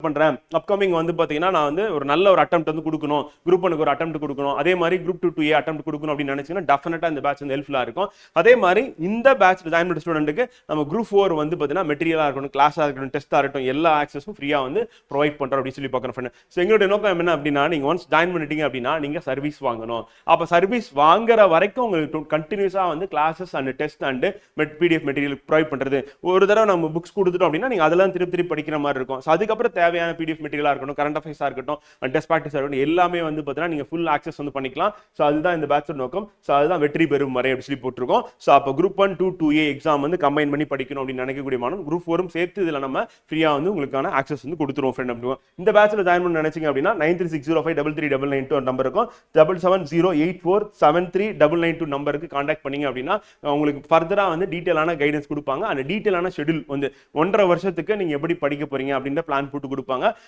பண்றேன் அப்கமிங் வந்து பாத்தீங்கன்னா நான் வந்து ஒரு நல்ல ஒரு அட்டெம்ப்ட் வந்து கொடுக்கணும், குரூப் ஒனுக்கு ஒரு அட்டெம்ப்ட் கொடுக்கணும், அதே மாதிரி குரூப் 2A அட்டெம்ப்ட் கொடுக்கணும் அப்படின்னு நினைச்சீங்கன்னா டெஃபினட்டா இந்த பேட்ச் வந்து ஹெல்ப்ஃபுல்லா இருக்கும். அதே மாதிரி இந்த பேட்ச் ஜாயின் பண்ண ஸ்டூடெண்ட்டுக்கு நம்ம குரூப் 4 வந்து பாத்தீங்கன்னா மெட்டீரியலா இருக்கட்டும், கிளாஸா இருக்கட்டும், டெஸ்டா இருக்கட்டும், எல்லா ஆக்சஸும் ஃப்ரீயா வந்து ப்ரொவைட் பண்றோம் அப்படின்னு சொல்லி பார்க்குறோம் ஃப்ரெண்ட். ஸோ எங்களுடைய நோக்கம் என்ன அப்படின்னா, நீங்க ஒன்ஸ் ஜாயின் பண்ணிட்டீங்க அப்படின்னா நீங்க சர்வீஸ் வாங்கணும். அப்ப சர்வீஸ் வாங்குற வரைக்கும் உங்களுக்கு கண்டினியூஸா வந்து classes and test and PDF material provide பண்றது. ஒரு தடவை நம்ம புக்ஸ் கொடுத்துட்டோம் அப்படின்னா நீங்க அதெல்லாம் திருப்பி திருப்பி படிக்கிற மாதிரி இருக்கும். ஸோ அதுக்கப்புறம் தேவையான PDF மெட்டீரியலா இருக்கட்டும், கரண்ட் அஃபேர்ஸா இருக்கட்டும், டெஸ்ட் ப்ராக்டிஸா இருக்கட்டும், எல்லாமே வந்து பார்த்தீங்கன்னா நீங்க ஃபுல் ஆக்சஸ் வந்து பண்ணிக்கலாம். ஸோ அதுதான் இந்த பேட்ச் நோக்கம். ஸோ அதுதான் வெற்றி பெறும் வரை அப்படி சொல்லி போட்டிருக்கோம். ஸோ அப்போ குரூப் 1 2 2A எக்ஸாம் வந்து கம்பைன் பண்ணி படிக்கணும் அப்படின்னு நினைக்கக்கூடிய மாணவன் குரூப் 4 சேர்த்து இதில் நம்ம ஃப்ரீயா வந்து உங்களுக்கான ஆக்சஸ் வந்து கொடுத்துருவோம் ஃப்ரெண்ட். அப்படி இந்த பேட்ச்ல ஜாயின் பண்ண நினைச்சீங்க அப்படின்னா 9360533992 நம்பர் இருக்கும், 7708473992 நம்பருக்கு கான்டாக்ட் பண்ணீங்க அப்படின்னா உங்களுக்கு ஃபர்தரா வந்து டீட்டெயிலான கைடன்ஸ் கொடுப்பாங்க. அந்த டீட்டெயிலான ஷெட்யூல் வந்து 1.5 வருஷத்துக்கு நீங்க எப்படி படிக்க போறீங்க அப்படின்ற பிளான் போட்டு கொடுப்பாங்க.